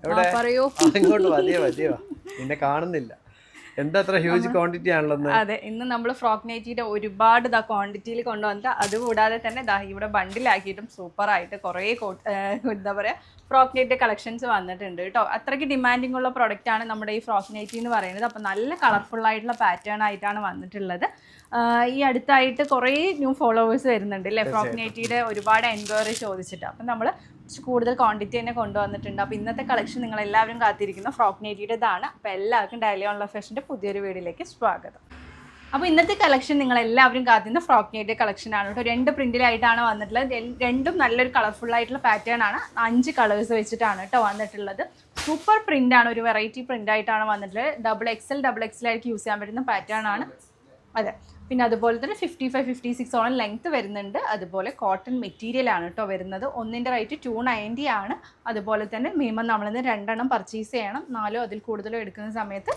എവിടെ പറയൂ. അങ്ങോട്ട് മതിയോ നിന്നെ കാണുന്നില്ല. എന്താ അത്ര ഹ്യൂജ് ക്വാണ്ടിറ്റി ആണല്ലോ. അതെ, ഇന്ന് നമ്മൾ ഫ്രോക്ക് നൈറ്റിയുടെ ഒരുപാട് ക്വാണ്ടിറ്റിയിൽ കൊണ്ടുവന്നിട്ട് അതുകൂടാതെ തന്നെ ഇവിടെ ബണ്ടിലാക്കിയിട്ടും സൂപ്പറായിട്ട് കുറേ എന്താ പറയുക ഫ്രോക്ക് നൈറ്റ് കളക്ഷൻസ് വന്നിട്ടുണ്ട് കേട്ടോ. അത്രയ്ക്ക് ഡിമാൻഡിങ് ഉള്ള പ്രൊഡക്റ്റ് ആണ് നമ്മുടെ ഈ ഫ്രോക്ക് നൈറ്റി എന്ന് പറയുന്നത്. അപ്പോൾ നല്ല കളർഫുൾ ആയിട്ടുള്ള പാറ്റേൺ ആയിട്ടാണ് വന്നിട്ടുള്ളത്. ഈ അടുത്തായിട്ട് കുറേ ന്യൂ ഫോളോവേഴ്സ് വരുന്നുണ്ട് അല്ലേ ഫ്രോക്ക് നൈറ്റിയുടെ ഒരുപാട് എൻക്വയറി ചോദിച്ചിട്ട്. അപ്പം നമ്മൾ കൂടുതൽ ക്വാണ്ടിറ്റി തന്നെ കൊണ്ടുവന്നിട്ടുണ്ട്. അപ്പോൾ ഇന്നത്തെ കളക്ഷൻ നിങ്ങൾ എല്ലാവരും കാത്തിരിക്കുന്ന ഫ്രോക്ക് നൈറ്റിയുടേതാണ്. അപ്പോൾ എല്ലാവർക്കും ഡെയിലി ഓൺലൈൻ ഫാഷൻ്റെ പുതിയൊരു വീഡിയോയിലേക്ക് സ്വാഗതം. അപ്പോൾ ഇന്നത്തെ കളക്ഷൻ നിങ്ങൾ എല്ലാവരും കാത്തിരുന്ന ഫ്രോക്ക് നൈറ്റ് കളക്ഷൻ ആണ് കേട്ടോ. 2 പ്രിന്റിലായിട്ടാണ് വന്നിട്ടുള്ളത്. രണ്ടും നല്ലൊരു കളർഫുൾ ആയിട്ടുള്ള പാറ്റേൺ ആണ്. 5 കളേഴ്സ് വെച്ചിട്ടാണ് കേട്ടോ വന്നിട്ടുള്ളത്. സൂപ്പർ പ്രിന്റ് ആണ്, ഒരു വെറൈറ്റി പ്രിന്റ് ആയിട്ടാണ് വന്നിട്ടുള്ളത്. XXL ആയിട്ട് യൂസ് ചെയ്യാൻ പറ്റുന്ന പാറ്റേൺ ആണ്. അതെ, പിന്നെ അതുപോലെ തന്നെ 55-56 ലെങ്ത് വരുന്നുണ്ട്. അതുപോലെ കോട്ടൺ മെറ്റീരിയൽ ആണ് കേട്ടോ വരുന്നത്. ഒന്നിൻ്റെ റേറ്റ് 290 ആണ്. അതുപോലെ തന്നെ മിനിമം നമ്മളിന്ന് 2 പർച്ചേസ് ചെയ്യണം. 4 അതിൽ കൂടുതലോ എടുക്കുന്ന സമയത്ത്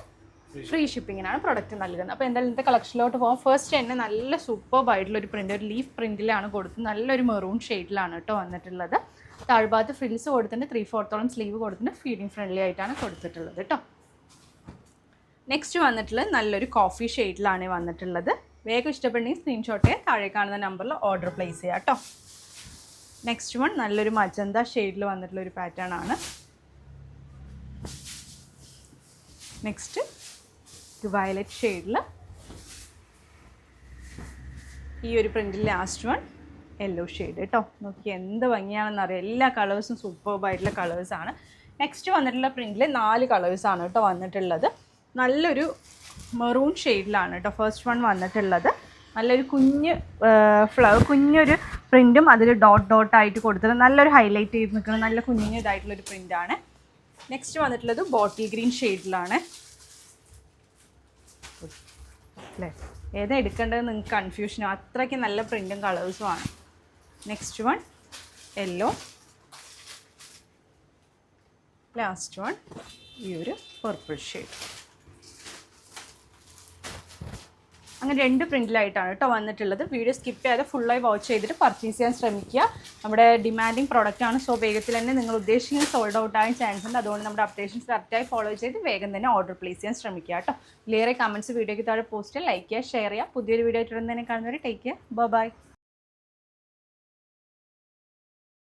ഫ്രീ ഷിപ്പിങ്ങിനാണ് പ്രൊഡക്റ്റ് നൽകുന്നത്. അപ്പോൾ എന്തായാലും ഇന്നത്തെ കളക്ഷനിലോട്ട് പോകാം. ഫസ്റ്റ് തന്നെ നല്ല സൂപ്പർബ് ഒരു പ്രിൻ്റ്, ഒരു ലീഫ് പ്രിൻറ്റിലാണ് കൊടുത്തത്. നല്ലൊരു മെറൂൺ ഷെയ്ഡിലാണ് കേട്ടോ വന്നിട്ടുള്ളത്. താഴ്ഭാഗത്ത് ഫ്രിൽസ് കൊടുത്തിട്ട് 3/4 സ്ലീവ് കൊടുത്തിട്ട് ഫീഡിങ് ഫ്രണ്ട്ലി ആയിട്ടാണ് കൊടുത്തിട്ടുള്ളത് കേട്ടോ. നെക്സ്റ്റ് വന്നിട്ടുള്ളത് നല്ലൊരു കോഫി ഷെയ്ഡിലാണ് വന്നിട്ടുള്ളത്. വേഗം ഇഷ്ടപ്പെടുന്നെങ്കിൽ സ്ക്രീൻഷോട്ട് താഴെ കാണുന്ന നമ്പറിൽ ഓർഡർ പ്ലേസ് ചെയ്യാം കേട്ടോ. നെക്സ്റ്റ് വൺ നല്ലൊരു മജന്ത ഷെയ്ഡിൽ വന്നിട്ടുള്ള ഒരു പാറ്റേൺ ആണ്. നെക്സ്റ്റ് വയലറ്റ് ഷെയ്ഡിൽ ഈ ഒരു പ്രിൻറ്റിൽ ലാസ്റ്റ് വൺ യെല്ലോ ഷെയ്ഡ് കേട്ടോ. നോക്കി എന്ത് ഭംഗിയാണെന്ന് അറിയാം. എല്ലാ കളേഴ്സും സൂപ്പർബായിട്ടുള്ള കളേഴ്സാണ്. നെക്സ്റ്റ് വന്നിട്ടുള്ള പ്രിൻറ്റിൽ 4 കളേഴ്സാണ് കേട്ടോ വന്നിട്ടുള്ളത്. നല്ലൊരു മെറൂൺ ഷെയ്ഡിലാണ് കേട്ടോ ഫസ്റ്റ് വൺ വന്നിട്ടുള്ളത്. നല്ലൊരു കുഞ്ഞൊരു പ്രിൻറ്റും അതിൽ ഡോട്ടായിട്ട് കൊടുത്തത് നല്ലൊരു ഹൈലൈറ്റ് ചെയ്ത് നിൽക്കുന്ന നല്ല കുഞ്ഞിതായിട്ടുള്ളൊരു പ്രിൻ്റാണ്. നെക്സ്റ്റ് വന്നിട്ടുള്ളത് ബോട്ടിൽ ഗ്രീൻ ഷെയ്ഡിലാണ് അല്ലേ. ഏതാ എടുക്കേണ്ടത് നിങ്ങൾക്ക് കൺഫ്യൂഷനോ, അത്രയ്ക്ക് നല്ല പ്രിൻറ്റും കളേഴ്സും ആണ്. Next one yellow, last one ഈ ഒരു പർപ്പിൾ ഷെയ്ഡ്. അങ്ങനെ 2 പ്രിൻറ്റിലായിട്ടാണ് കേട്ടോ വന്നിട്ടുള്ളത്. വീഡിയോ സ്കിപ്പ് ചെയ്യാതെ ഫുള്ളായി വാച്ച് ചെയ്തിട്ട് പർച്ചേസ് ചെയ്യാൻ ശ്രമിക്കുക. നമ്മുടെ ഡിമാൻഡിങ് പ്രോഡക്റ്റ് ആണ്. സോ വേഗത്തിൽ തന്നെ നിങ്ങൾ ഉദ്ദേശിക്കുന്ന സോൾഡ് ഔട്ട് ആയ ചാൻസ് ഉണ്ട്. അതുകൊണ്ട് നമ്മുടെ അപ്ഡേഷൻസ് കറക്റ്റായി ഫോളോ ചെയ്ത് വേഗം തന്നെ ഓർഡർ പ്ലേസ് ചെയ്യാൻ ശ്രമിക്കുക കേട്ടോ. ക്ലിയർ കമൻറ്റ്സ് വീഡിയോയ്ക്ക് താഴെ പോസ്റ്റ് ലൈക്ക് ചെയ്യുക, ഷെയർ ചെയ്യുക. പുതിയൊരു വീഡിയോ ആയിട്ട് തന്നെ കാണുന്നവരെ ടേക്ക് കെയർ, ബൈ.